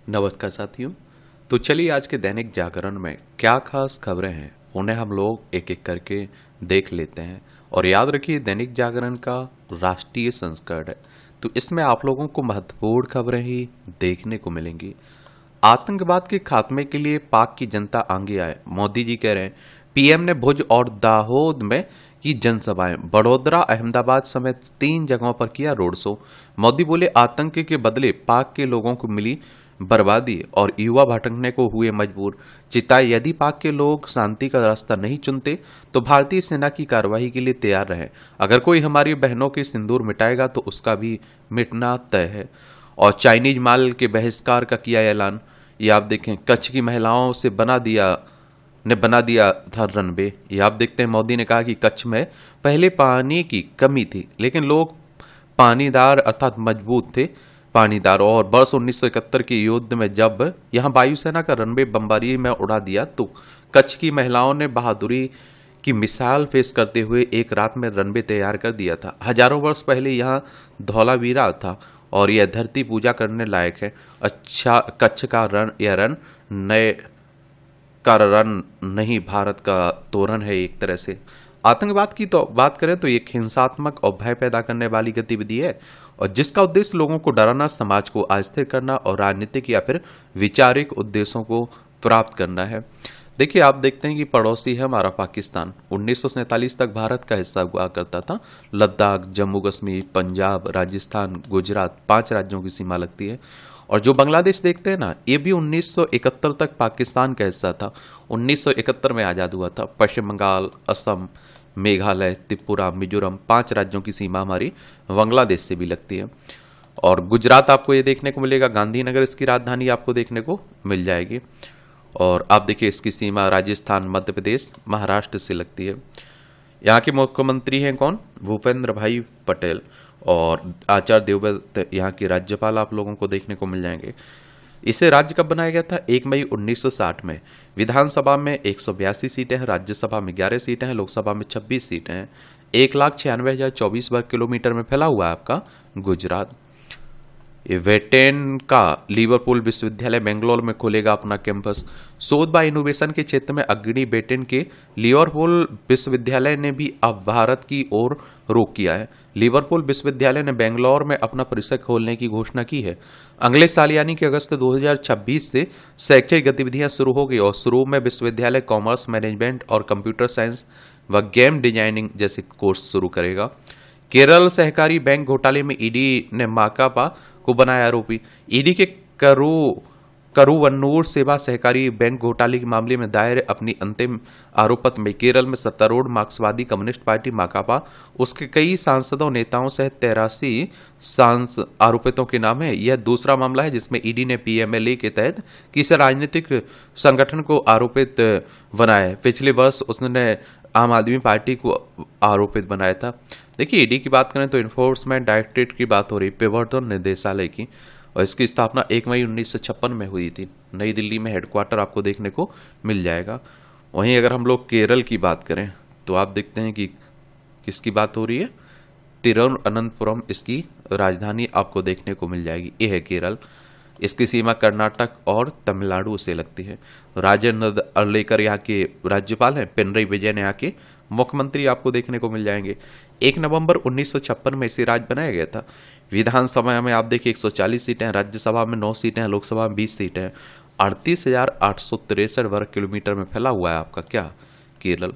नमस्कार साथियों। तो चलिए आज के दैनिक जागरण में क्या खास खबरें हैं उन्हें हम लोग एक एक करके देख लेते हैं। और याद रखिए दैनिक जागरण का राष्ट्रीय संस्करण है, तो इसमें आप लोगों को महत्वपूर्ण खबरें ही देखने को मिलेंगी। आतंकवाद के खात्मे के लिए पाक की जनता आगे आए, मोदी जी कह रहे हैं। पीएम ने भुज और दाहोद में की जनसभाएं, बड़ोदरा अहमदाबाद समेत 3 जगहों पर किया रोड शो। मोदी बोले आतंक के बदले पाक के लोगों को मिली बर्बादी और युवा भटकने को हुए मजबूर। चिताए यदि पाक के लोग शांति का रास्ता नहीं चुनते तो भारतीय सेना की कार्रवाई के लिए तैयार रहे। अगर कोई हमारी बहनों के सिंदूर मिटाएगा तो उसका भी मिटना तय है। और चाइनीज माल के बहिष्कार का किया ऐलान। ये आप देखें, कच्छ की महिलाओं से बना दिया था रनवे। ये आप देखते हैं, मोदी ने कहा कि कच्छ में पहले पानी की कमी थी लेकिन लोग पानीदार अर्थात मजबूत थे पानीदार। और वर्ष 1971 के युद्ध में जब यहां वायुसेना का रनवे बमबारी में उड़ा दिया तो कच्छ की महिलाओं ने बहादुरी की मिसाल पेश करते हुए एक रात में रनवे तैयार कर दिया था। हजारों वर्ष पहले यहाँ धौलावीरा था और यह धरती पूजा करने लायक है। अच्छा, कच्छ का रण यह रण नए का रण नहीं, भारत का तोरण है एक तरह से। आतंकवाद की तो बात करें तो एक हिंसात्मक और भय पैदा करने वाली गतिविधि है और जिसका उद्देश्य लोगों को डराना, समाज को अस्थिर करना और राजनीतिक या फिर वैचारिक उद्देश्यों को प्राप्त करना है। देखिए, आप देखते हैं कि पड़ोसी है हमारा पाकिस्तान। 1947 तक भारत का हिस्सा हुआ करता था। लद्दाख, जम्मू कश्मीर, पंजाब, राजस्थान, गुजरात 5 राज्यों की सीमा लगती है। और जो बांग्लादेश देखते हैं ना, ये भी 1971 तक पाकिस्तान का हिस्सा था। 1971 में आज़ाद हुआ था। पश्चिम बंगाल, असम, मेघालय, त्रिपुरा, मिजोरम 5 राज्यों की सीमा हमारी बांग्लादेश से भी लगती है। और गुजरात आपको ये देखने को मिलेगा, गांधीनगर इसकी राजधानी आपको देखने को मिल जाएगी। और आप देखिए, इसकी सीमा राजस्थान, मध्य प्रदेश, महाराष्ट्र से लगती है। यहाँ के मुख्यमंत्री हैं कौन? भूपेंद्र भाई पटेल। और आचार्य देवव्रत यहाँ के राज्यपाल आप लोगों को देखने को मिल जाएंगे। इसे राज्य कब बनाया गया था? 1 मई 1960 में। विधानसभा में 182 सीटें हैं, राज्यसभा में 11 सीटें हैं, लोकसभा में 26 सीटें हैं। 1,96,024 वर्ग किलोमीटर में फैला हुआ है आपका गुजरात। वेटेन का लिवरपूल विश्वविद्यालय बेंगलोर में खोलेगा अपना कैंपस। शोध व इनोवेशन के क्षेत्र में अग्रणी ब्रिटेन के लिवरपूल विश्वविद्यालय ने भी अब भारत की ओर रुख किया है। लिवरपूल विश्वविद्यालय ने बेंगलोर में अपना परिसर खोलने की घोषणा की है। अगले साल यानी कि अगस्त 2026 से शैक्षिक गतिविधियां शुरू होगी और शुरू में विश्वविद्यालय कॉमर्स, मैनेजमेंट और कंप्यूटर साइंस व गेम डिजाइनिंग जैसे कोर्स शुरू करेगा। केरल सहकारी बैंक घोटाले में ईडी ने माकापा को बनाया आरोपी। ईडी के करुवन्नूर सेवा सहकारी बैंक घोटाले के मामले में दायर अपनी अंतिम आरोप पत्र में केरल में सत्तारूढ़ मार्क्सवादी कम्युनिस्ट पार्टी माकापा, उसके कई सांसदों नेताओं सहित 83 आरोपितों के नाम है। यह दूसरा मामला है जिसमें ईडी ने पीएमएलए के तहत किसी राजनीतिक संगठन को आरोपित बनाया है। पिछले वर्ष उसने आम आदमी पार्टी को आरोपित बनाया था। देखिए, ईडी की बात करें तो इन्फोर्समेंट डायरेक्टरेट की बात हो रही, प्रवर्तन निदेशालय की, और इसकी स्थापना 1 मई 1956 में हुई थी। नई दिल्ली में हेडक्वार्टर आपको देखने को मिल जाएगा। वहीं अगर हम लोग केरल की बात करें तो आप देखते हैं कि किसकी बात हो रही है? तिरुवनंतपुरम इसकी राजधानी आपको देखने को मिल जाएगी। यह है केरल। इसकी सीमा कर्नाटक और तमिलनाडु से लगती है। राजेंद्र अर्लेकर यहाँ के राज्यपाल हैं। पिनरई विजयन यहाँ के मुख्यमंत्री आपको देखने को मिल जाएंगे। 1 नवंबर 1956 में इसे राज्य बनाया गया था। विधानसभा में आप देखिए 140 सीटें हैं, राज्यसभा में 9 सीटें हैं, लोकसभा में 20 सीटें हैं। 38,863 वर्ग किलोमीटर में फैला हुआ है आपका क्या केरल।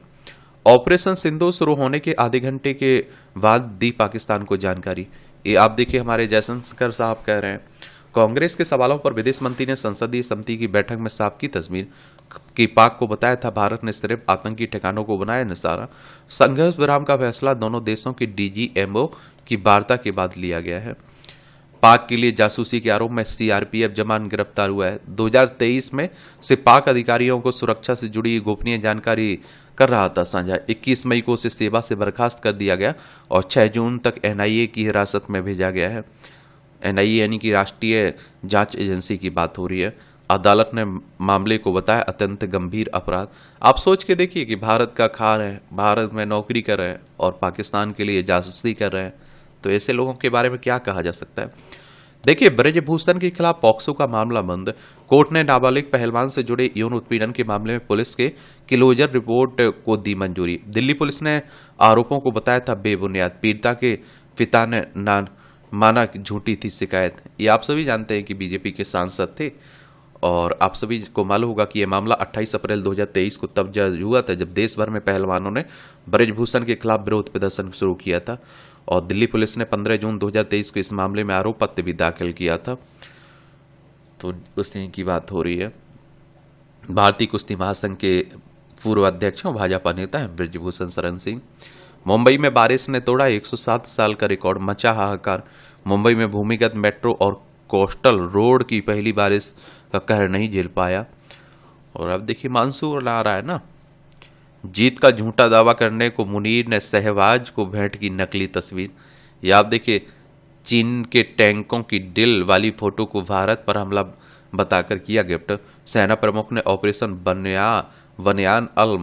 ऑपरेशन सिंधु शुरू होने के आधे घंटे के बाद दी पाकिस्तान को जानकारी। ये आप देखिए, हमारे जयशंकर साहब कह रहे हैं। कांग्रेस के सवालों पर विदेश मंत्री ने संसदीय समिति की बैठक में साफ की तस्वीर कि पाक को बताया था भारत ने सिर्फ आतंकी ठिकानों को बनाया निशाना। संघर्ष विराम का फैसला दोनों देशों की डीजीएमओ की वार्ता के बाद लिया गया है। पाक के लिए जासूसी के आरोप में सीआरपीएफ जवान गिरफ्तार हुआ है। 2023 में से पाक अधिकारियों को सुरक्षा से जुड़ी गोपनीय जानकारी कर रहा था साझा। 21 मई को उसे सेवा से बर्खास्त कर दिया गया और 6 जून तक एनआईए की हिरासत में भेजा गया है। एनआईए यानी कि राष्ट्रीय जांच एजेंसी की बात हो रही है। अदालत ने मामले को बताया अत्यंत गंभीर अपराध। आप सोच के देखिए कि भारत का खा रहे हैं, भारत में नौकरी कर रहे हैं और पाकिस्तान के लिए जासूसी कर रहे हैं, तो ऐसे लोगों के बारे में क्या कहा जा सकता है। देखिए, ब्रजभूषण के खिलाफ पॉक्सो का मामला बंद। कोर्ट ने नाबालिग पहलवान से जुड़े यौन उत्पीड़न के मामले में पुलिस के क्लोजर रिपोर्ट को दी मंजूरी। दिल्ली पुलिस ने आरोपों को बताया था बेबुनियाद। पीड़िता के पिता ने माना कि झूठी थी शिकायत। ये आप सभी जानते हैं कि बीजेपी के सांसद थे, और आप सभी को मालूम होगा कि यह मामला 28 अप्रैल 2023 को तब दर्ज हुआ था जब देश भर में पहलवानों ने ब्रजभूषण के खिलाफ विरोध प्रदर्शन शुरू किया था, और दिल्ली पुलिस ने 15 जून 2023 को इस मामले में आरोप पत्र भी दाखिल किया था। तो उसी की बात हो रही है। भारतीय कुश्ती महासंघ के पूर्व अध्यक्ष और भाजपा नेता हैं ब्रजभूषण शरण सिंह। मुंबई में बारिश ने तोड़ा 107 साल का रिकॉर्ड, मचा हाहाकार। मुंबई में भूमिगत मेट्रो और कोस्टल रोड की पहली बारिश का कहर नहीं झेल पाया। और अब देखिए मानसून आ रहा है ना। जीत का झूठा दावा करने को मुनीर ने सहवाज को भेंट की नकली तस्वीर। या आप देखिए, चीन के टैंकों की डिल वाली फोटो को भारत पर हमला बताकर किया गिफ्ट। सेना प्रमुख ने ऑपरेशन बनियान अल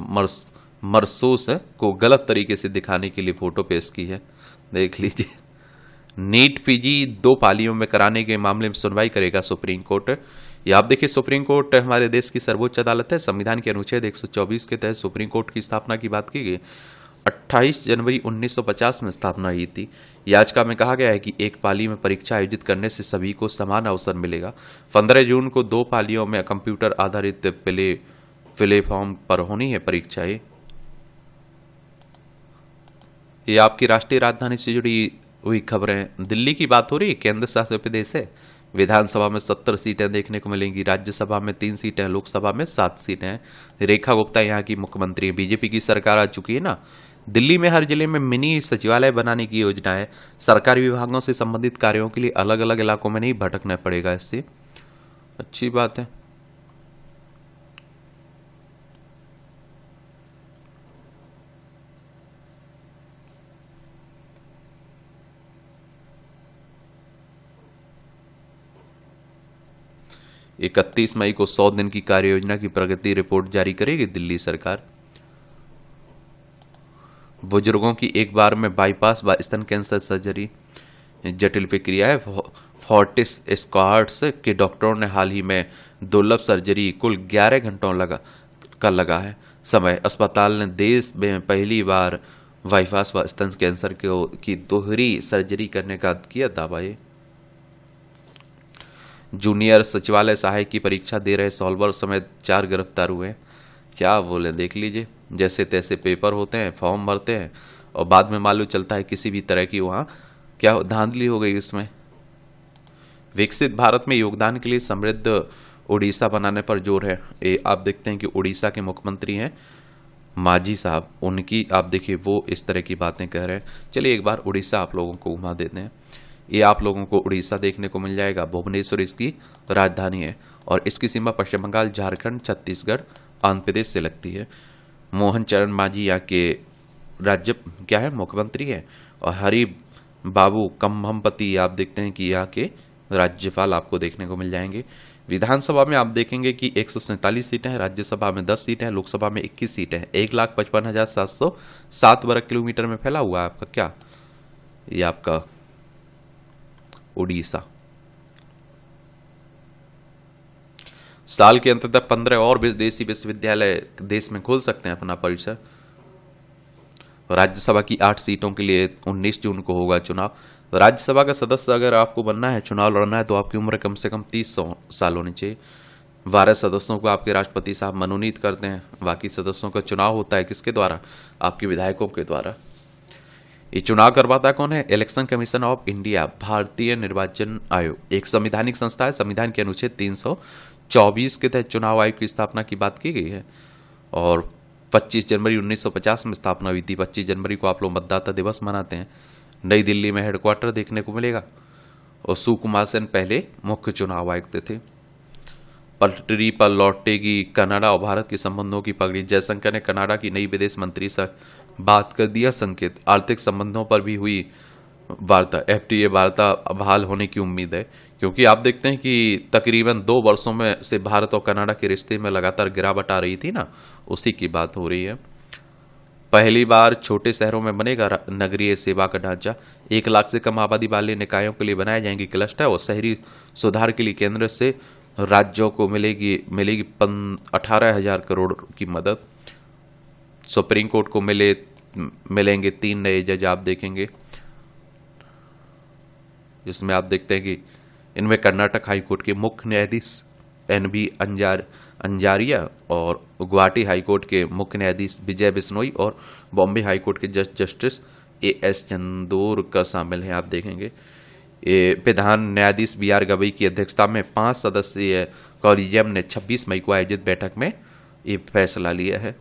मरसूस को गलत तरीके से दिखाने के लिए फोटो पेश की है। देख लीजिए। नीट पीजी 2 पालियों में कराने के मामले में सुनवाई करेगा सुप्रीम कोर्ट। या आप देखिए, सुप्रीम कोर्ट हमारे देश की सर्वोच्च अदालत है। संविधान के अनुच्छेद 124 के तहत सुप्रीम कोर्ट की स्थापना की बात की गई। 28 जनवरी 1950 में स्थापना हुई थी। याचिका में कहा गया है कि एक पाली में परीक्षा आयोजित करने से सभी को समान अवसर मिलेगा। 15 जून को 2 पालियों में कंप्यूटर आधारित प्लेटफॉर्म पर होनी है परीक्षाएं। ये आपकी राष्ट्रीय राजधानी से जुड़ी हुई खबरें। दिल्ली की बात हो रही है, केंद्र शासित प्रदेश है। विधानसभा में 70 सीटें देखने को मिलेंगी, राज्यसभा में 3 सीटें, लोकसभा में 7 सीटें हैं। रेखा गुप्ता यहाँ की मुख्यमंत्री है। बीजेपी की सरकार आ चुकी है ना। दिल्ली में हर जिले में मिनी सचिवालय बनाने की योजना है। सरकारी विभागों से संबंधित कार्यों के लिए अलग अलग इलाकों में नहीं भटकना पड़ेगा। इससे अच्छी बात है। इकतीस मई को 100 दिन की कार्य योजना की प्रगति रिपोर्ट जारी करेगी दिल्ली सरकार। बुजुर्गों की एक बार में बाईपास व स्तन कैंसर सर्जरी जटिल प्रक्रिया है। फोर्टिस स्क्वाड्स के डॉक्टरों ने हाल ही में दुर्लभ सर्जरी कुल 11 घंटों लगा है समय। अस्पताल ने देश में पहली बार बाईपास व स्तन कैंसर की दोहरी सर्जरी करने का किया दावा। जूनियर सचिवालय सहायक की परीक्षा दे रहे सॉल्वर समेत 4 गिरफ्तार हुए। क्या बोले, देख लीजिए। जैसे तैसे पेपर होते हैं, फॉर्म भरते हैं, और बाद में मालूम चलता है किसी भी तरह की वहाँ क्या धांधली हो गई उसमें। विकसित भारत में योगदान के लिए समृद्ध उड़ीसा बनाने पर जोर है। ये आप देखते हैं कि उड़ीसा के मुख्यमंत्री हैं मांझी साहब, उनकी आप देखिए वो इस तरह की बातें कह रहे हैं। चलिए एक बार उड़ीसा आप लोगों को घुमा देते हैं। ये आप लोगों को उड़ीसा देखने को मिल जाएगा। भुवनेश्वर इसकी राजधानी है, और इसकी सीमा पश्चिम बंगाल, झारखंड, छत्तीसगढ़, आंध्र प्रदेश से लगती है। मोहन चरण मांझी यहाँ के राज्य क्या है, मुख्यमंत्री है। और हरि बाबू कम्भमपति आप देखते हैं कि यहाँ के राज्यपाल आपको देखने को मिल जाएंगे। विधानसभा में आप देखेंगे कि 147 सीटें हैं, राज्यसभा में 10 सीटें हैं, लोकसभा में 21 सीटें हैं। 1,55,707 वर्ग किलोमीटर में फैला हुआ है आपका क्या, ये आपका उड़ीसा। साल के अंत तक 15 और विदेशी विश्वविद्यालय देश में खोल सकते हैं अपना परिसर। राज्यसभा की 8 सीटों के लिए 19 जून को होगा चुनाव। राज्यसभा का सदस्य अगर आपको बनना है, चुनाव लड़ना है, तो आपकी उम्र कम से कम 30 साल होनी चाहिए। 12 सदस्यों को आपके राष्ट्रपति साहब मनोनीत करते हैं। बाकी सदस्यों का चुनाव होता है किसके द्वारा, आपके विधायकों के द्वारा। ये चुनाव करवाता कौन है, इलेक्शन कमीशन ऑफ इंडिया, भारतीय निर्वाचन आयोग एक संवैधानिक संस्था है। संविधान के अनुच्छेद 324 के तहत चुनाव आयोग की स्थापना की बात की गई है, और 25 जनवरी 1950 में स्थापना हुई थी। 25 जनवरी को आप लोग मतदाता दिवस मनाते हैं। नई दिल्ली में हेडक्वार्टर देखने को मिलेगा, और सुकुमार सेन पहले मुख्य चुनाव आयुक्त थे। पटरी पर लौटेगी कनाडा और भारत के संबंधों की पगड़ी। जयशंकर ने कनाडा की नई विदेश मंत्री से बात कर दिया संकेत। आर्थिक संबंधों पर भी हुई वार्ता। एफटीए वार्ता बहाल होने की उम्मीद है, क्योंकि आप देखते हैं कि तकरीबन 2 वर्षों में से भारत और कनाडा के रिश्ते में लगातार गिरावट आ रही थी ना, उसी की बात हो रही है। पहली बार छोटे शहरों में बनेगा नगरीय सेवा का ढांचा। 1 लाख से कम आबादी वाले निकायों के लिए बनाए जाएंगे क्लस्टर और शहरी सुधार के लिए केंद्र से राज्यों को मिलेगी 18,000 करोड़ की मदद। सुप्रीम कोर्ट को मिलेंगे 3 नए जज, आप देखेंगे। जिसमें आप देखते हैं कि इनमें कर्नाटक हाईकोर्ट के मुख्य न्यायाधीश NB अंजारिया और गुवाहाटी हाईकोर्ट के मुख्य न्यायाधीश विजय बिश्नोई और बॉम्बे हाईकोर्ट के जस्टिस AS चंदोरकर शामिल हैं, आप देखेंगे। प्रधान न्यायाधीश BR गवई की अध्यक्षता में 5 सदस्यीय कॉलेजियम ने 26 मई को आयोजित बैठक में ये फैसला लिया है।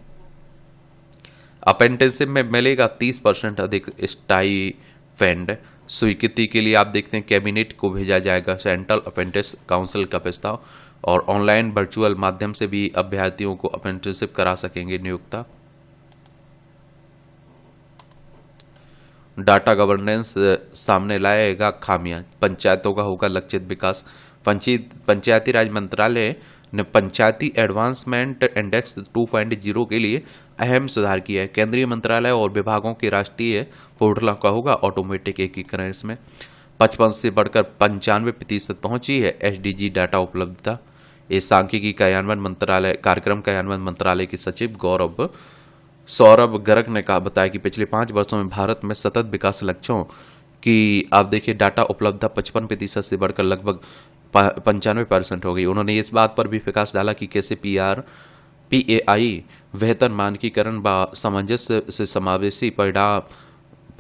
अप्रेंटिसशिप में मिलेगा 30% अधिक स्टाइपेंड। स्वीकृति के लिए आप देखते हैं कैबिनेट को भेजा जाएगा सेंट्रल अप्रेंटिस काउंसिल का प्रस्ताव, और ऑनलाइन वर्चुअल माध्यम से भी अभ्यर्थियों को अप्रेंटिसशिप करा सकेंगे नियोक्ता। डाटा गवर्नेंस सामने लाएगा खामियां, पंचायतों का होगा लक्षित विकास। पंचायती राज मंत्रालय ने पंचायती एडवांसमेंट इंडेक्स 2.0 के लिए अहम सुधार किया है। केंद्रीय मंत्रालय और विभागों के राष्ट्रीय पोर्टलों का होगा ऑटोमेटिक एकीकरण। इसमें 55 से बढ़कर 95% पहुंची है SDG डाटा उपलब्धता। इस सांख्यिकी कार्यक्रम कार्यान्वयन मंत्रालय के सचिव सौरभ गर्ग ने बताया कि पिछले 5 वर्षों में भारत में सतत विकास लक्ष्यों की आप देखिए डाटा उपलब्धता 55% से बढ़कर लगभग 95% हो गई। उन्होंने इस बात पर भी प्रकाश डाला कि कैसे PAI बेहतर मानकीकरण व सामंजस्य से समावेशी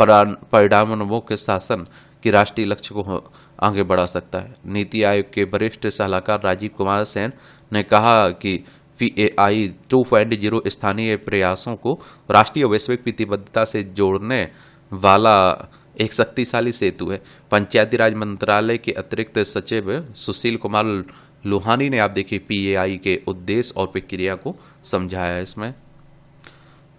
परिणामोन्मुख शासन की राष्ट्रीय लक्ष्य को आगे बढ़ा सकता है। नीति आयोग के वरिष्ठ सलाहकार राजीव कुमार सेन ने कहा कि PAI 2.0 स्थानीय प्रयासों को राष्ट्रीय वैश्विक प्रतिबद्धता से जोड़ने वाला एक शक्तिशाली सेतु है। पंचायती राज मंत्रालय के अतिरिक्त सचिव सुशील कुमार लोहानी ने आप देखिए PAI के उद्देश्य और प्रक्रिया को समझाया। इसमें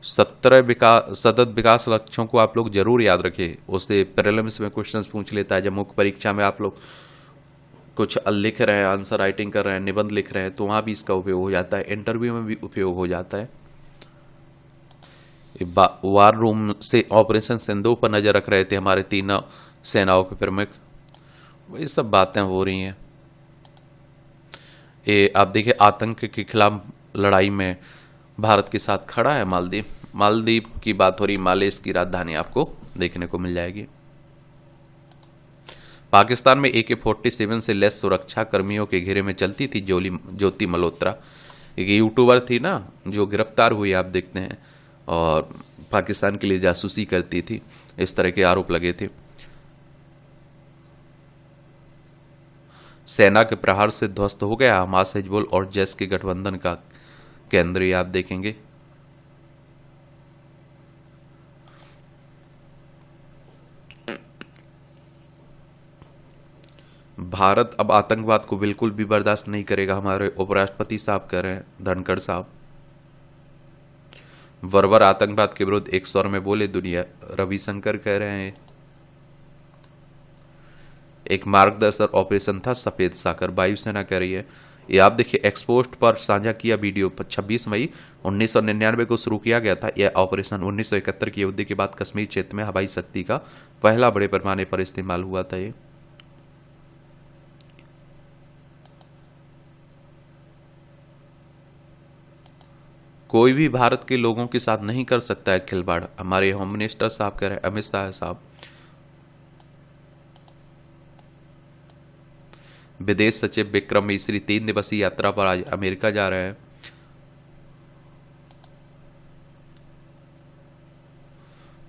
17 सतत विकास लक्ष्यों को आप लोग जरूर याद रखें। उससे प्रीलिम्स में क्वेश्चंस पूछ लेता है। जब मुख्य परीक्षा में आप लोग कुछ लिख रहे हैं, आंसर राइटिंग कर रहे हैं, निबंध लिख रहे हैं, तो वहां भी इसका उपयोग हो जाता है, इंटरव्यू में भी उपयोग हो जाता है। वार रूम से ऑपरेशन सिंदूर पर नजर रख रहे थे हमारे तीनों सेनाओं के प्रमुख। ये सब बातें हो रही हैं। ये आप देखिए आतंक के खिलाफ लड़ाई में भारत के साथ खड़ा है मालदीव। मालदीव की बात हो रही, मालेस की राजधानी आपको देखने को मिल जाएगी। पाकिस्तान में AK-47 से लैस सुरक्षा कर्मियों के घेरे में चलती थी ज्योति मल्होत्रा। एक यूट्यूबर थी ना जो गिरफ्तार हुई, आप देखते हैं, और पाकिस्तान के लिए जासूसी करती थी, इस तरह के आरोप लगे थे। सेना के प्रहार से ध्वस्त हो गया हमास, हिजबुल और जैश के गठबंधन का केंद्र, आप देखेंगे। भारत अब आतंकवाद को बिल्कुल भी बर्दाश्त नहीं करेगा, हमारे उपराष्ट्रपति साहब कह रहे हैं, धनखड़ साहब। बर्बर आतंकवाद के विरुद्ध एक स्वर में बोले दुनिया, रविशंकर कह रहे हैं। एक मार्गदर्शक ऑपरेशन था सफेद सागर, वायुसेना कह रही है। ये आप देखिए एक्सपोस्ट पर साझा किया वीडियो पर 26 मई 1999 को शुरू किया गया था। यह ऑपरेशन 1971 की युद्ध के बाद कश्मीर क्षेत्र में हवाई शक्ति का पहला बड़े पैमाने पर इस्तेमाल हुआ था। ये कोई भी भारत के लोगों के साथ नहीं कर सकता है खिलवाड़, हमारे होम मिनिस्टर साहब कह रहे हैं, अमित शाह साहब। विदेश सचिव विक्रम मिश्री 3 दिवसीय यात्रा पर आज अमेरिका जा रहे हैं।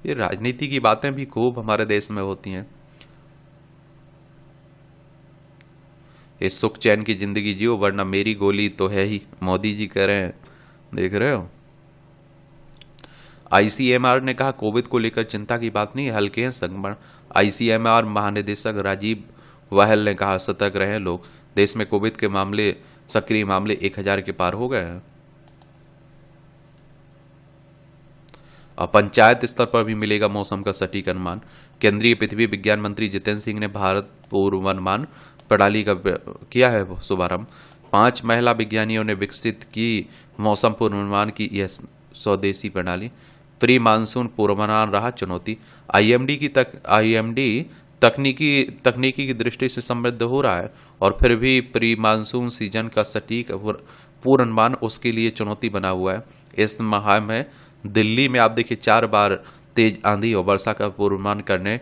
ये राजनीति की बातें भी खूब हमारे देश में होती हैं। ये सुख चैन की जिंदगी जियो वरना मेरी गोली तो है ही, मोदी जी कह रहे हैं, देख रहे हो। ICMR ने कहा कोविड को लेकर चिंता की बात नहीं है, हल्के हैं संक्रमण। ICMR महानिदेशक राजीव वाहल ने कहा सतर्क रहे लोग, देश में कोविड के सक्रिय मामले 1000 के पार हो गए हैं। और पंचायत स्तर पर भी मिलेगा मौसम का सटीक अनुमान। केंद्रीय पृथ्वी विज्ञान मंत्री जितेंद्र सिंह ने भारत पूर्वानुमान प्रणाली का किया है शुभारंभ। 5 महिला विज्ञानियों ने विकसित की मौसम पूर्वानुमान की यह स्वदेशी प्रणाली। प्री मानसून पूर्वानुमान रहा चुनौती। आईएमडी तकनीकी की दृष्टि से समृद्ध हो रहा है और फिर भी प्री मानसून सीजन का सटीक पूर्वानुमान उसके लिए चुनौती बना हुआ है। इस माह में दिल्ली में आप देखिए 4 बार तेज आंधी और वर्षा का पूर्वानुमान करने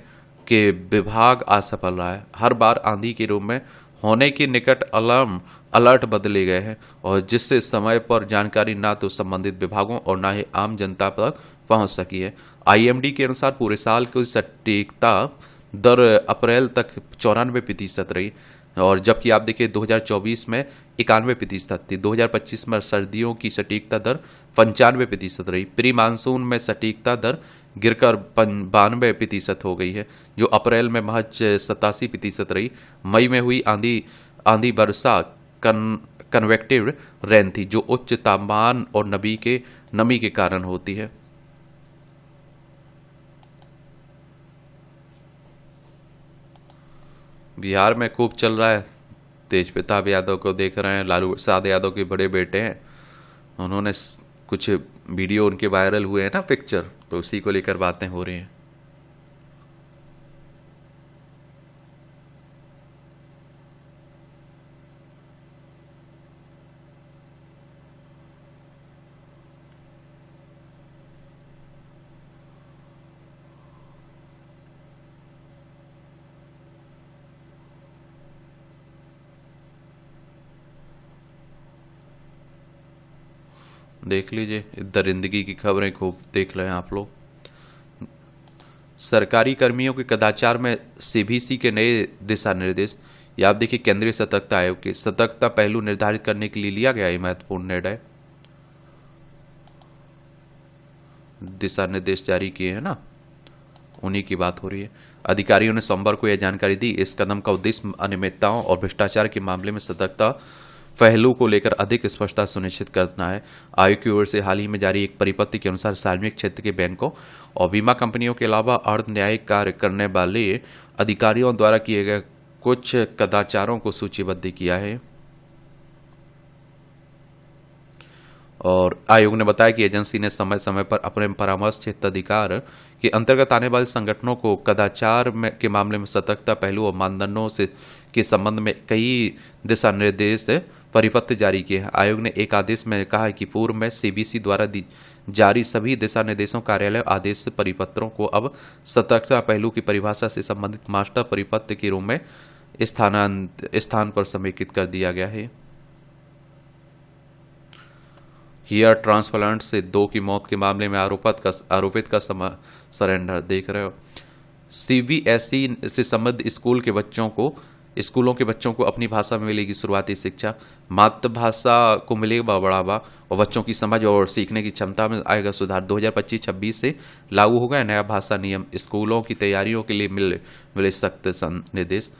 के विभाग असफल रहा है। हर बार आंधी के रूप में होने के निकट अलर्ट बदले गए हैं और जिससे समय पर जानकारी ना तो संबंधित विभागों और ना ही आम जनता तक पहुंच सकी है। आईएमडी के अनुसार पूरे साल की सटीकता दर अप्रैल तक 94% रही और जबकि आप देखिए 2024 में 91% थी। 2025 में सर्दियों की सटीकता दर 95% रही। प्री मानसून में सटीकता दर गिरकर 92% हो गई है, जो अप्रैल में महज 87% रही। मई में हुई आंधी वर्षा कन्वेक्टिव रेन थी, जो उच्च तापमान और नमी के कारण होती है। बिहार में खूब चल रहा है। तेज प्रताप यादव को देख रहे हैं, लालू प्रसाद यादव के बड़े बेटे हैं, उन्होंने कुछ वीडियो उनके वायरल हुए हैं ना, पिक्चर, तो उसी को लेकर बातें हो रही हैं। देख लीजिए, दरिंदगी की खबरें खूब देख रहे हैं आप लोग। सरकारी कर्मियों के कदाचार में सीबीसी के नए दिशा निर्देश। या आप देखिए, केंद्रीय सतर्कता आयोग के सतर्कता पहलू निर्धारित करने के लिए लिया गया ये महत्वपूर्ण निर्णय। दिशा निर्देश जारी किए हैं ना, उन्हीं की बात हो रही है। अधिकारियों ने सोमवार को यह जानकारी दी। इस कदम का उद्देश्य अनियमितताओं और भ्रष्टाचार के मामले में सतर्कता पहलू को लेकर अधिक स्पष्टता सुनिश्चित करना है। आयोग की ओर से हाल ही में जारी एक परिपत्र के अनुसार सार्वजनिक क्षेत्र के बैंकों और बीमा कंपनियों के अलावा अर्ध न्यायिक कार्य करने वाले अधिकारियों द्वारा किए गए कुछ कदाचारों को सूचीबद्ध किया है। और आयोग ने बताया कि एजेंसी ने समय समय पर अपने परामर्श क्षेत्र अधिकार के अंतर्गत आने वाले संगठनों को कदाचार के मामले में सतर्कता पहलू और मानदंडों से के संबंध में कई दिशा निर्देश परिपत्र जारी किए हैं। आयोग ने एक आदेश में कहा है कि पूर्व में सीबीसी द्वारा जारी सभी दिशा निर्देशों कार्यालय आदेश परिपत्रों को अब सतर्कता पहलू की परिभाषा से संबंधित मास्टर परिपत्र के रूप में स्थान पर समेकित कर दिया गया है। हेयर ट्रांसप्लांट से 2 की मौत के मामले में आरोपित का सरेंडर। देख रहे हो, सीबीएसई से संबद्ध स्कूलों के बच्चों को अपनी भाषा में मिलेगी शुरुआती शिक्षा। मातृभाषा को मिलेगा बढ़ावा और बच्चों की समझ और सीखने की क्षमता में आएगा सुधार। 2025-26 से लागू होगा नया भाषा नियम। स्कूलों की तैयारियों के लिए मिले सख्त निर्देश।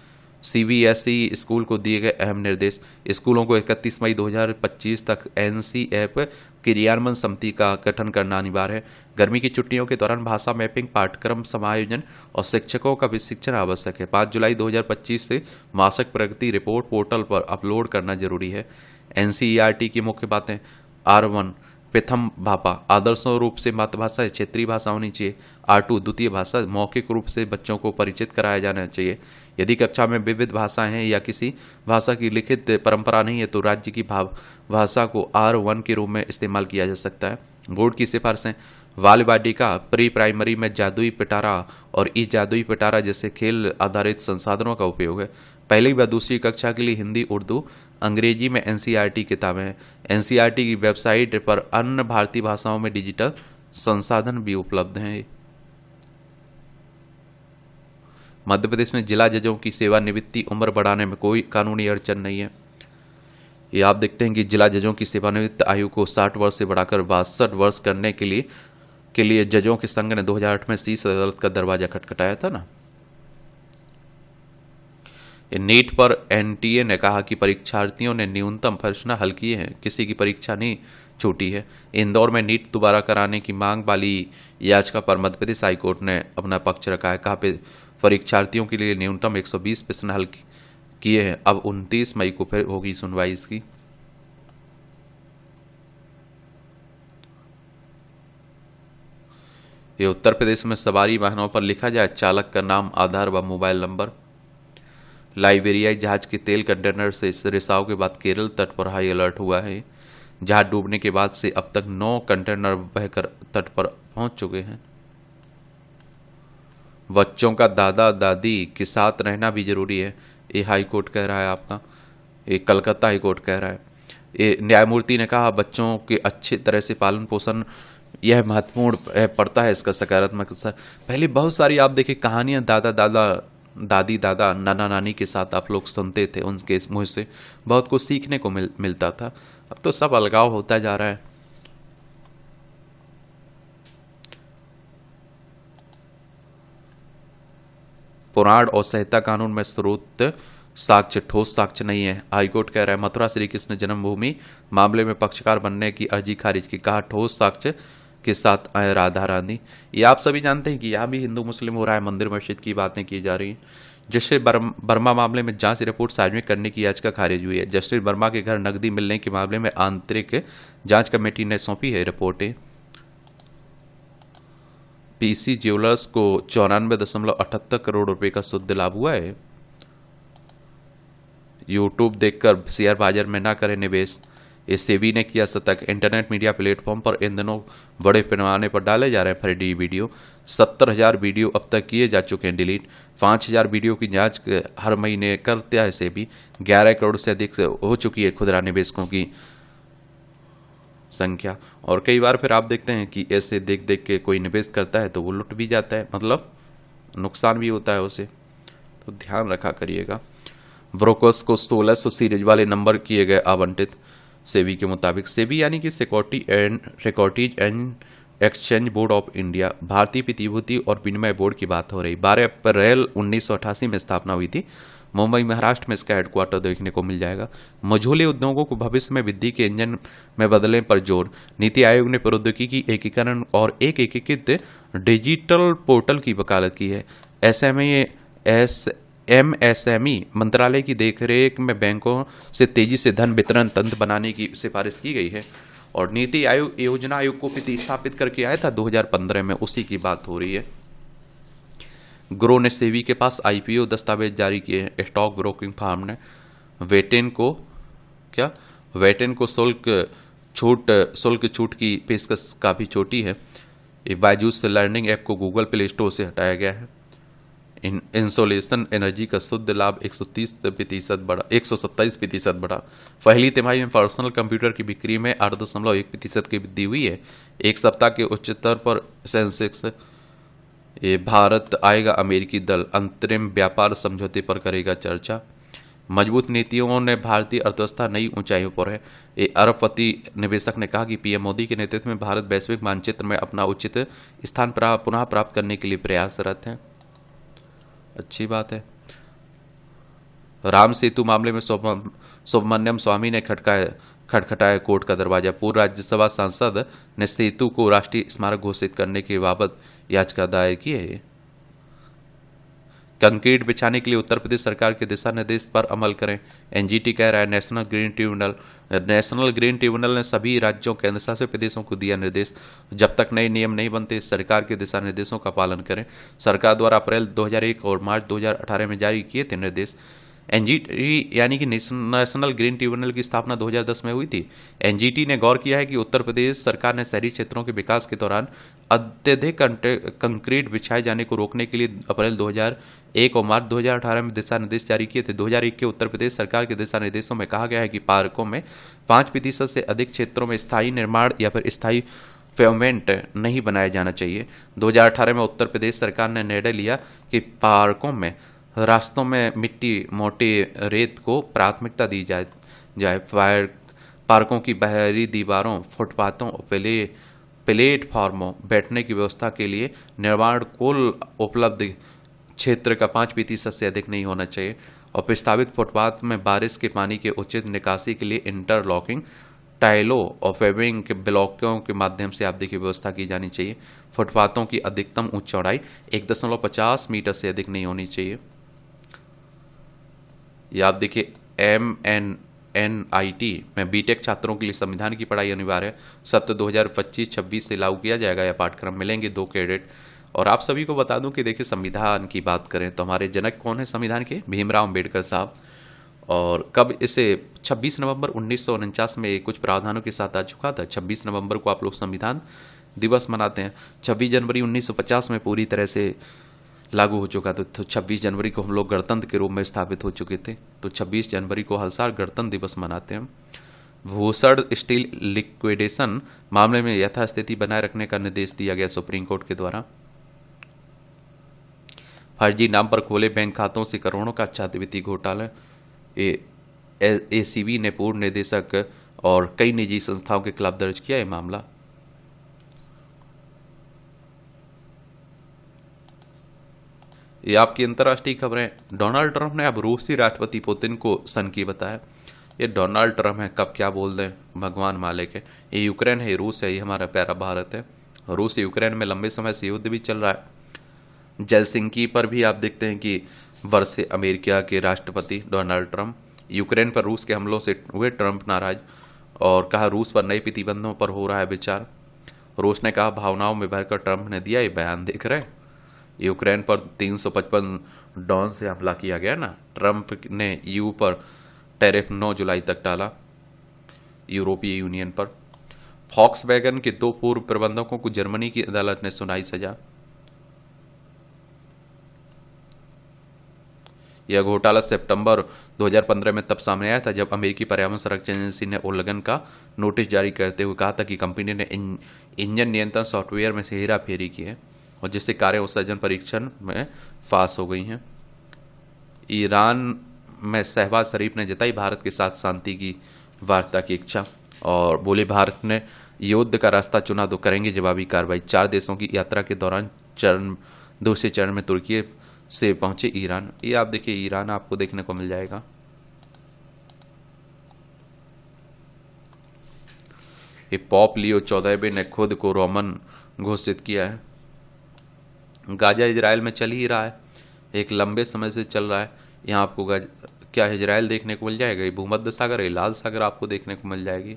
सीबीएसई स्कूल को दिए गए अहम निर्देश। स्कूलों को 31 मई 2025 तक एनसीएफ क्रियान्वयन समिति का गठन करना अनिवार्य है। गर्मी की छुट्टियों के दौरान भाषा मैपिंग, पाठ्यक्रम समायोजन और शिक्षकों का प्रशिक्षण आवश्यक है। 5 जुलाई 2025 से मासिक प्रगति रिपोर्ट पोर्टल पर अपलोड करना जरूरी है। एनसीईआरटी की मुख्य बातें। R1 प्रथम भाषा आदर्श रूप से मातृभाषा क्षेत्रीय भाषा होनी चाहिए। R2 द्वितीय भाषा मौखिक रूप से बच्चों को परिचित कराया जाना चाहिए। यदि कक्षा में विविध भाषाएं हैं या किसी भाषा की लिखित परंपरा नहीं है तो राज्य की भाषा को R1 के रूप में इस्तेमाल किया जा सकता है। बोर्ड की सिफारिशें। बाल वाटिका, प्री प्राइमरी में जादुई पिटारा और ई जादुई पिटारा जैसे खेल आधारित संसाधनों का उपयोग है। पहली व दूसरी कक्षा के लिए हिंदी, उर्दू, अंग्रेजी में एनसीईआरटी किताबें हैं। एनसीईआरटी की वेबसाइट पर अन्य भारतीय भाषाओं में डिजिटल संसाधन भी उपलब्ध हैं। मध्य प्रदेश में जिला जजों की सेवानिवृत्ति उम्र बढ़ाने में कोई कानूनी अड़चन नहीं है। ये आप देखते हैं कि जिला जजों की सेवानिवृत्त आयु को 60 वर्ष से बढ़ाकर 62 वर्ष करने के लिए जजों के संघ ने 2008 में शीर्ष अदालत का दरवाजा खटखटाया था ना। नीट पर एनटीए ने कहा कि परीक्षार्थियों ने न्यूनतम प्रश्न हल किए हैं, किसी की परीक्षा नहीं छूटी है। इंदौर में नीट दोबारा कराने की मांग वाली याचिका पर मध्य प्रदेश हाईकोर्ट ने अपना पक्ष रखा है। कहा परीक्षार्थियों के लिए न्यूनतम 120 प्रश्न हल किए हैं। अब 29 मई को फिर होगी सुनवाई इसकी। ये उत्तर प्रदेश में सवारी वाहनों पर लिखा जाए चालक का नाम, आधार व मोबाइल नंबर। लाइबेरियाई जहाज के तेल कंटेनर से इस रिसाव के बाद केरल तट पर हाई अलर्ट हुआ है। जहाज डूबने के बाद से अब तक 9 कंटेनर बहकर तट पर पहुंच चुके हैं। बच्चों का दादा दादी के साथ रहना भी जरूरी है, ये हाई कोर्ट कह रहा है आपका, ये कलकत्ता हाई कोर्ट कह रहा है। ये न्यायमूर्ति ने कहा बच्चों के अच्छी तरह से पालन पोषण यह महत्वपूर्ण पड़ता है, इसका सकारात्मक असर। पहले बहुत सारी आप देखिए कहानियां दादा दादा दादी दादा नाना नानी के साथ आप लोग सुनते थे, उनके मुँह से बहुत कुछ सीखने को मिलता था। अब तो सब अलगाव होता जा रहा है। पुराण और संहिता कानून में स्रोत साक्ष्य ठोस साक्ष्य नहीं है, हाईकोर्ट कह रहा है। मथुरा श्री कृष्ण जन्मभूमि मामले में पक्षकार बनने की अर्जी खारिज की, कहा ठोस साक्ष्य के साथ आए राधा रानी। ये आप सभी जानते हैं कि यहाँ भी हिंदू मुस्लिम हो रहा है, मंदिर मस्जिद की बातें की जा रही हैं। जस्टिस वर्मा मामले में जांच रिपोर्ट सार्वजनिक करने की याचिका खारिज हुई है। जस्टिस वर्मा के घर नकदी मिलने के मामले में आंतरिक जांच कमेटी ने सौंपी है रिपोर्टें। पीसी ज्वेलर्स को 94.78 करोड़ रुपए का शुद्ध लाभ हुआ है। यूट्यूब देखकर शेयर बाजार में ना करें निवेश, ये सेबी ने किया सतर्क। इंटरनेट मीडिया प्लेटफॉर्म पर इन दिनों बड़े पैमाने पर डाले जा रहे हैं फर्जी वीडियो। 70,000 वीडियो अब तक किए जा चुके हैं डिलीट। 5,000 वीडियो की जांच हर महीने करता है सेबी। 11 करोड़ से अधिक हो चुकी है खुदरा निवेशकों की संख्या। और कई बार फिर आप देखते हैं कि ऐसे देख देख के कोई निवेश करता है तो वो लुट भी जाता है, मतलब नुकसान भी होता है उसे, तो ध्यान रखा करिएगा। ब्रोकर्स को 1600 सीरीज वाले नंबर किए गए आवंटित, सेबी के मुताबिक। सेबी यानी कि securities and exchange board of India, भारतीय प्रतिभूति और विनिमय बोर्ड की बात हो रही। 12 अप्रैल 1988 में स्थापना हुई थी। मुंबई महाराष्ट्र में इसका हेडक्वार्टर देखने को मिल जाएगा। मझोले उद्योगों को भविष्य में वृद्धि के इंजन में बदलने पर जोर। नीति आयोग ने प्रौद्योगिकी की एकीकरण और एक एकीकृत डिजिटल पोर्टल की वकालत की है। एमएसएमई मंत्रालय की देखरेख में बैंकों से तेजी से धन वितरण तंत्र बनाने की सिफारिश की गई है। और नीति आयोग योजना आयोग को प्रतिस्थापित करके आया था 2015 में, उसी की बात हो रही है। ग्रो ने सेबी के पास आईपीओ दस्तावेज जारी किए हैं। स्टॉक ब्रोकिंग फर्म ने वेटेन को शुल्क छूट की पेशकश काफी छोटी है। बायजूस लर्निंग ऐप को गूगल प्ले स्टोर से हटाया गया है। इंसोलेशन एनर्जी का शुद्ध लाभ 127% बढ़ा। पहली तिमाही में पर्सनल कंप्यूटर की बिक्री में 8.1% की वृद्धि हुई है। एक सप्ताह के उच्चतर पर सेंसेक्स। ये भारत आएगा अमेरिकी दल, अंतरिम व्यापार समझौते पर करेगा चर्चा। मजबूत नीतियों ने भारतीय अर्थव्यवस्था नई ऊंचाइयों पर है। ये अरबपति निवेशक ने कहा कि पीएम मोदी के नेतृत्व में भारत वैश्विक मानचित्र में अपना उचित स्थान पुनः प्राप्त करने के लिए प्रयासरत है। अच्छी बात है। राम सेतु मामले में सुब्रमण्यम स्वामी ने खटखटाया कोर्ट का दरवाजा। पूर्व राज्यसभा सांसद ने सेतु को राष्ट्रीय स्मारक घोषित करने के बाबत याचिका दायर की है। कंक्रीट बिछाने के लिए उत्तर प्रदेश सरकार के दिशा निर्देश पर अमल करें, एनजीटी कह रहा है। नेशनल ग्रीन ट्रिब्यूनल ने सभी राज्यों केंद्र शासित प्रदेशों को दिया निर्देश, जब तक नए नियम नहीं बनते सरकार के दिशा निर्देशों का पालन करें। सरकार द्वारा अप्रैल 2001 और मार्च 2018 में जारी किए थे निर्देश। एनजीटी यानी कि नेशनल ग्रीन ट्रिब्यूनल की स्थापना 2010 में हुई थी। एनजीटी ने गौर किया है कि उत्तर प्रदेश सरकार ने शहरी क्षेत्रों के विकास के दौरान अत्यधिक कंक्रीट बिछाए जाने को रोकने के लिए अप्रैल 2001 और मार्च 2018 में दिशा निर्देश जारी किए थे। 2001 के उत्तर प्रदेश सरकार के दिशा निर्देशों में कहा गया है कि पार्कों में 5% से अधिक क्षेत्रों में स्थायी निर्माण या फिर स्थायी पेवमेंट नहीं बनाया जाना चाहिए। 2018 में उत्तर प्रदेश सरकार ने निर्णय लिया कि पार्कों में रास्तों में मिट्टी मोटे रेत को प्राथमिकता दी जाए। पार्कों की बाहरी दीवारों, फुटपाथों, प्लेटफॉर्मों बैठने की व्यवस्था के लिए निर्माण कुल उपलब्ध क्षेत्र का 5% से अधिक नहीं होना चाहिए। और प्रस्तावित फुटपाथ में बारिश के पानी के उचित निकासी के लिए इंटरलॉकिंग टाइलों और पेविंग के ब्लॉकों के माध्यम से आप देखिए व्यवस्था की जानी चाहिए। फुटपाथों की अधिकतम ऊंची चौड़ाई 1.50 मीटर से अधिक नहीं होनी चाहिए। या आप देखिए NIT में बीटेक छात्रों के लिए संविधान की पढ़ाई अनिवार्य है। सत्र 2025-26 से लागू किया जाएगा यह पाठ्यक्रम। मिलेंगे 2 क्रेडिट। और आप सभी को बता दूं कि देखिए, संविधान की बात करें तो हमारे जनक कौन है संविधान के? भीमराव अंबेडकर साहब। और कब इसे 26 नवंबर 1949 में कुछ प्रावधानों के साथ आ चुका था। 26 नवंबर को आप लोग संविधान दिवस मनाते हैं। 26 जनवरी 1950 में पूरी तरह से लागू हो चुका था। तो 26 जनवरी को हम लोग गणतंत्र के रूप में स्थापित हो चुके थे। तो 26 जनवरी को हर साल गणतंत्र दिवस मनाते हैं। भूषण स्टील लिक्विडेशन मामले में यथास्थिति बनाए रखने का निर्देश दिया गया सुप्रीम कोर्ट के द्वारा। फर्जी नाम पर खोले बैंक खातों से करोड़ों का छात्रवृत्ति घोटाला। ACB ने पूर्व निदेशक और कई निजी संस्थाओं के खिलाफ दर्ज किया यह मामला। ये आपकी अंतर्राष्ट्रीय खबरें। डोनाल्ड ट्रंप ने अब रूसी राष्ट्रपति पुतिन को सनकी बताया। ये डोनाल्ड ट्रंप है, कब क्या बोल दें भगवान मालिक है। ये यूक्रेन है, ये रूस है, ये हमारा प्यारा भारत है। रूस यूक्रेन में लंबे समय से युद्ध भी चल रहा है। जेलसिंकी पर भी आप देखते हैं कि वर्ष अमेरिका के राष्ट्रपति डोनाल्ड ट्रंप। यूक्रेन पर रूस के हमलों से हुए ट्रंप नाराज और कहा रूस पर नए प्रतिबंधों पर हो रहा है विचार। रूस ने कहा भावनाओं में भरकर ट्रंप ने दिया ये बयान। देख रहे हैं, यूक्रेन पर 355 ड्रोन से हमला किया गया ना। ट्रंप ने EU पर टैरिफ 9 जुलाई तक डाला, यूरोपीय यूनियन पर। फॉक्सवैगन के 2 पूर्व प्रबंधकों को जर्मनी की अदालत ने सुनाई सजा। यह घोटाला सितंबर 2015 में तब सामने आया था जब अमेरिकी पर्यावरण संरक्षण एजेंसी ने उल्लंघन का नोटिस जारी करते हुए कहा था कि कंपनी ने इंजन नियंत्रण सॉफ्टवेयर में से हेराफेरी की है और जिससे कारें उत्सर्जन परीक्षण में पास हो गई हैं। ईरान में शहबाज शरीफ ने जताई भारत के साथ शांति की वार्ता की इच्छा और बोले भारत ने युद्ध का रास्ता चुना तो करेंगे जवाबी कार्रवाई। 4 देशों की यात्रा के दौरान दूसरे चरण में तुर्की से पहुंचे ईरान। ये आप देखिए, ईरान आपको देखने को मिल जाएगा। ये पॉप लियो 14वें ने खुद को रोमन घोषित किया है। गाजा इजराइल में चल ही रहा है, एक लंबे समय से चल रहा है। यहाँ आपको क्या इजराइल देखने को मिल जाएगा? ये भूमध्य सागर है, लाल सागर आपको देखने को मिल जाएगी।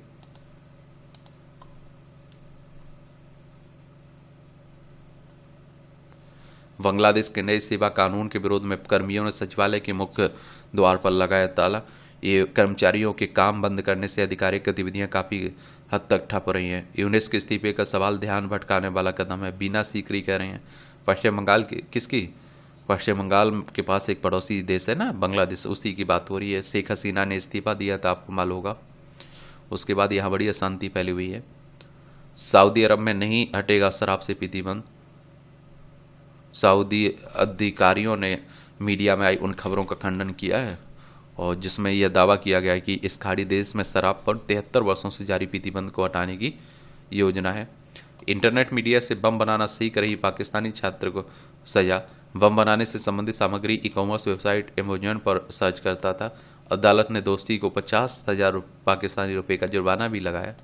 बांग्लादेश के नए सेवा कानून के विरोध में कर्मियों ने सचिवालय के मुख्य द्वार पर लगाया ताला। ये कर्मचारियों के काम बंद करने से आधिकारिक गतिविधियां काफी हद तक ठप रही हैं। यूनिस के इस्तीफे का सवाल ध्यान भटकाने वाला कदम है, बीना सीकरी कह रहे हैं। पश्चिम बंगाल की किसकी? पश्चिम बंगाल के पास एक पड़ोसी देश है ना बांग्लादेश, उसी की बात हो रही है। शेख हसीना ने इस्तीफा दिया था, आपको मालूम होगा। उसके बाद यहाँ बड़ी अशांति फैली हुई है। सऊदी अरब में नहीं हटेगा शराब से प्रतिबंध। सऊदी अधिकारियों ने मीडिया में आई उन खबरों का खंडन किया है और जिसमें यह दावा किया गया है कि इस खाड़ी देश में शराब पर 73 वर्षों से जारी प्रतिबंध को हटाने की योजना है। इंटरनेट मीडिया से बम बनाना सीख रही पाकिस्तानी छात्र को सजा। बम बनाने से संबंधित सामग्री ई-कॉमर्स वेबसाइट अमेजन पर सर्च करता था। अदालत ने दोस्ती को 50,000 पाकिस्तानी रुपए का जुर्माना भी लगाया।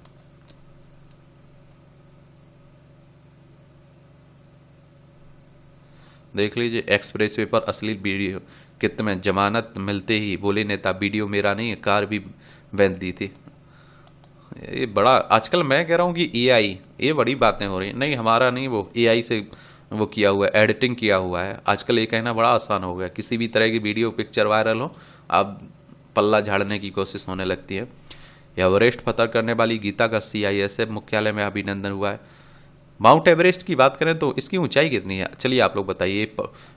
देख लीजिए, एक्सप्रेसवे पर अश्लील वीडियो कित में जमानत मिलते ही बोले नेता वीडियो मेरा नहीं, कार भी बैन दी थी। ये बड़ा आजकल मैं कह रहा हूँ कि AI, ये बड़ी बातें हो रही हैं। नहीं, हमारा नहीं, वो AI से वो किया हुआ है, एडिटिंग किया हुआ है। आजकल ये कहना बड़ा आसान हो गया, किसी भी तरह की वीडियो पिक्चर वायरल हो अब पल्ला झाड़ने की कोशिश होने लगती है। एवरेस्ट फतह करने वाली गीता का CISF मुख्यालय में अभिनंदन हुआ है। माउंट एवरेस्ट की बात करें तो इसकी ऊंचाई कितनी है? चलिए आप लोग बताइए।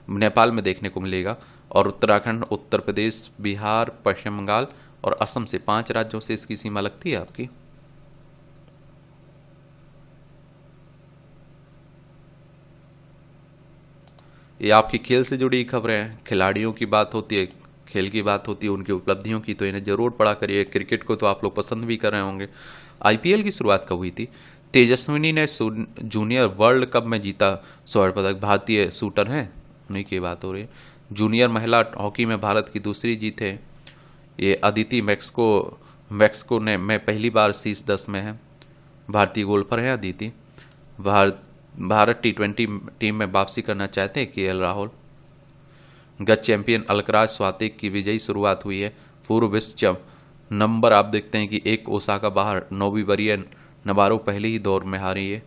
नेपाल में देखने को मिलेगा और उत्तराखंड, उत्तर प्रदेश, बिहार, पश्चिम बंगाल और असम से 5 राज्यों से इसकी सीमा लगती है आपकी। ये आपकी खेल से जुड़ी खबरें हैं। खिलाड़ियों की बात होती है, खेल की बात होती है, उनकी उपलब्धियों की, तो इन्हें जरूर पढ़ा करिए। क्रिकेट को तो आप लोग पसंद भी कर रहे होंगे। IPL की शुरुआत कब हुई थी? तेजस्विनी ने जूनियर वर्ल्ड कप में जीता स्वर्ण पदक। भारतीय शूटर हैं, उन्हीं की बात हो रही है। जूनियर महिला हॉकी में भारत की दूसरी जीत है। ये अदिति मैक्सिको में पहली बार शीर्ष 10 में है। भारतीय गोल्फर हैं अदिति। भारत T20 टीम में वापसी करना चाहते हैं KL राहुल। गत चैंपियन अलकराज स्वातिक की विजयी शुरुआत हुई है। पूर्व विश्व नंबर आप देखते हैं कि एक ओसाका बाहर, नोवी वरीय नबारो पहले ही दौर में हारी है।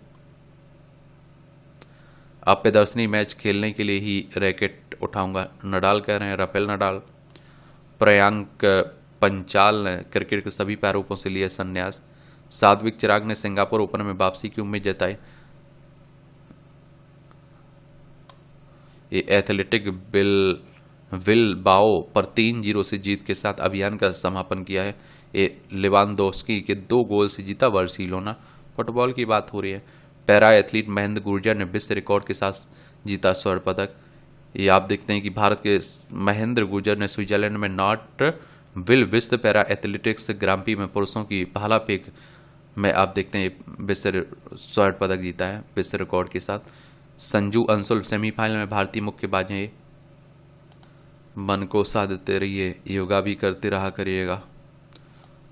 आप प्रदर्शनी मैच खेलने के लिए ही रैकेट उठाऊंगा, नडाल कह रहे हैं, राफेल नडाल। प्रयांक पंचाल ने क्रिकेट के सभी प्रारूपों से लिया संन्यास। सात्विक चिराग ने सिंगापुर ओपन में वापसी की उम्मीद जताई। ये एथलेटिक विल बाओ पर 3-0 से जीत के साथ अभियान का समापन किया है। ये लेवांडोव्स्की के 2 गोल से जीता बार्सिलोना। फुटबॉल की बात हो रही है। पैरा एथलीट महेंद्र गुर्जर ने विश्व रिकॉर्ड के साथ जीता स्वर्ण पदक। ये आप देखते हैं कि भारत के महेंद्र गुर्जर ने स्विट्जरलैंड में नॉट विल विश्व पैरा एथलेटिक्स ग्रांप्री में पुरुषों की भाला फेंक में आप देखते हैं विश्व स्वर्ण पदक जीता है विश्व रिकॉर्ड के साथ। संजू अंसुल सेमीफाइनल में भारतीय मुक्केबाज हैं। मन को साधते रहिए, योगा भी करते रहा करिएगा,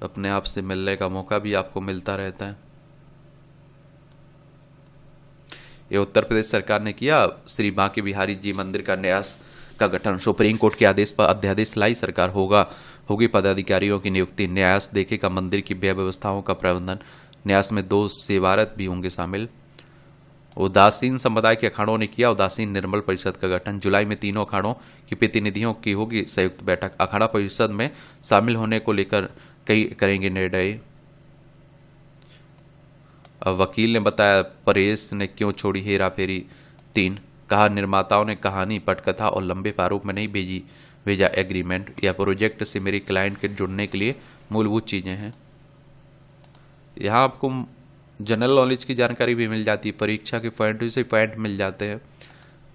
अपने आप से मिलने का मौका भी आपको मिलता रहता है। ये उत्तर प्रदेश सरकार ने किया श्री बांके बिहारी जी मंदिर का न्यास का गठन। सुप्रीम कोर्ट के आदेश पर अध्यादेश लाई सरकार, होगी पदाधिकारियों की नियुक्ति। न्यास देखेगा मंदिर की व्यवस्थाओं का प्रबंधन। न्यास में 2 सेवारत भी होंगे शामिल। उदासीन संप्रदाय के अखाड़ों ने किया उदासीन निर्मल परिषद का गठन। जुलाई में तीनों अखाड़ों की प्रतिनिधियों की होगी संयुक्त बैठक। अखाड़ा परिषद में शामिल होने को लेकर कई करेंगे निर्णय। वकील ने बताया परेश ने क्यों छोड़ी हेरा फेरी 3। कहा निर्माताओं ने कहानी, पटकथा और लंबे प्रारूप में नहीं भेजा एग्रीमेंट। या प्रोजेक्ट से मेरी क्लाइंट के जुड़ने के लिए मूलभूत चीजें हैं। यहाँ आपको जनरल नॉलेज की जानकारी भी मिल जाती है, परीक्षा के पॉइंट से पॉइंट मिल जाते हैं।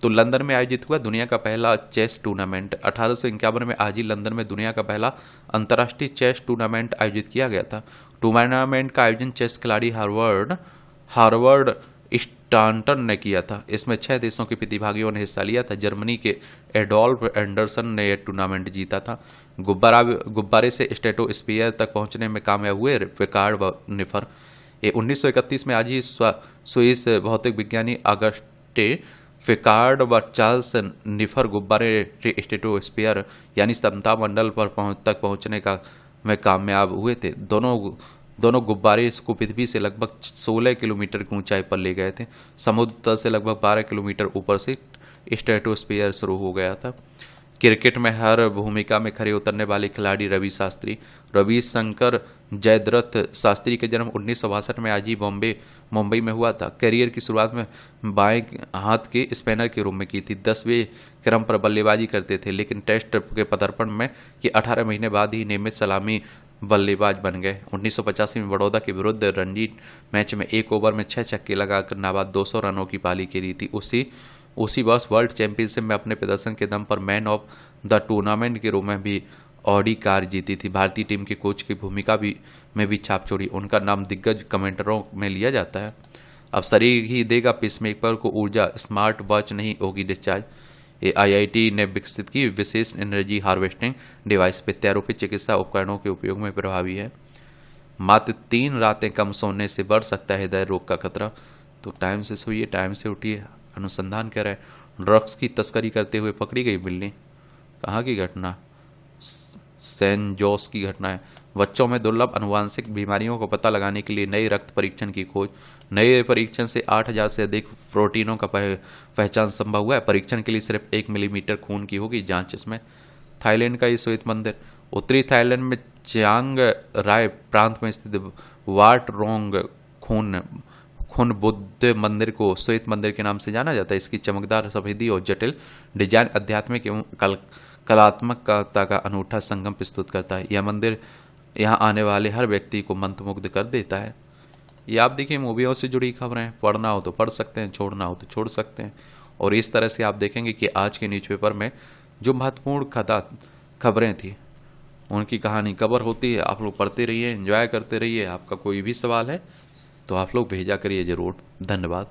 तो लंदन में आयोजित हुआ दुनिया का पहला चेस टूर्नामेंट। 1851 में आज ही लंदन में दुनिया का पहला अंतर्राष्ट्रीय चेस टूर्नामेंट आयोजित किया गया था। टूर्नामेंट का आयोजन चेस खिलाड़ी हार्वर्ड स्टांटन ने किया था। इसमें 6 देशों के प्रतिभागियों ने हिस्सा लिया था। जर्मनी के एडोल्फ एंडरसन ने यह टूर्नामेंट जीता था। गुब्बारे से स्ट्रेटोस्फीयर तक पहुंचने में कामयाब हुए पिकार्ड व निफर। ये 1931 में आज ही स्विस भौतिक विज्ञानी अगस्टे पिकार्ड व चार्ल्स निफर गुब्बारे स्ट्रेटोस्फीयर यानी समता मंडल पर तक पहुंचने में कामयाब हुए थे। दोनों गुब्बारे इसको पृथ्वी से लगभग 16 किलोमीटर की ऊंचाई पर ले गए थे। समुद्र तल से लगभग 12 किलोमीटर ऊपर से स्ट्रेटोस्फीयर शुरू हो गया था। क्रिकेट में हर भूमिका में खड़े उतरने वाले खिलाड़ी रवि शंकर जयद्रथ शास्त्री का जन्म 1962 में आज ही मुंबई में हुआ था। करियर की शुरुआत में बाएं हाथ के स्पिनर के रूप में की थी। 10वें क्रम पर बल्लेबाजी करते थे, लेकिन टेस्ट के पदार्पण में कि 18 महीने बाद ही नियमित सलामी बल्लेबाज बन गए। 1985 में बड़ौदा के विरुद्ध रणजी मैच में 1 ओवर में 6 छक्के लगाकर नाबाद 200 रनों की पारी करी थी। उसी वर्ष वर्ल्ड चैंपियनशिप में अपने प्रदर्शन के दम पर मैन ऑफ द टूर्नामेंट के रूप में भी ऑडी कार जीती थी। भारतीय टीम के कोच की भूमिका में भी छाप छोड़ी। उनका नाम दिग्गज कमेंटरों में लिया जाता है। अब शरीर ही देगा पेसमेकर को ऊर्जा, स्मार्ट वॉच नहीं होगी डिस्चार्ज। ये IIT ने विकसित की विशेष एनर्जी हार्वेस्टिंग डिवाइस प्रत्यारोपित चिकित्सा उपकरणों के उपयोग में प्रभावी है। मात्र 3 रातें कम सोने से बढ़ सकता है हृदय रोग का खतरा। तो टाइम से सोइए, टाइम से उठिए। अनुसंधान कह रहे हैं ड्रग्स की तस्करी करते हुए पकड़ी गई बिल्ली। कहाँ की घटना? सैन जोस की घटना है। बच्चों में दुर्लभ अनुवांशिक बीमारियों को पता लगाने के लिए नए रक्त परीक्षण की खोज। नए परीक्षण से 8000 से अधिक प्रोटीनों का पहचान संभव हुआ है। परीक्षण के लिए सिर्फ 1 मिलीमीटर खून की होगी जांच। इसमें थाईलैंड का ये श्वेत मंदिर। उत्तरी थाईलैंड में चियांग राय प्रांत में स्थित वाट रोंग खुन बुद्ध मंदिर को श्वेत मंदिर के नाम से जाना जाता है। इसकी चमकदार सफेदी और जटिल डिजाइन आध्यात्मिक एवं कलात्मकता का अनूठा संगम प्रस्तुत करता है। यह मंदिर यहाँ आने वाले हर व्यक्ति को मंत्रमुग्ध कर देता है। ये आप देखिए मूवियों से जुड़ी खबरें, पढ़ना हो तो पढ़ सकते हैं, छोड़ना हो तो छोड़ सकते हैं। और इस तरह से आप देखेंगे कि आज के न्यूज़पेपर में जो महत्वपूर्ण खबरें थी उनकी कहानी कवर होती है। आप लोग पढ़ते रहिए, एंजॉय करते रहिए। आपका कोई भी सवाल है तो आप लोग भेजा करिए ज़रूर। धन्यवाद।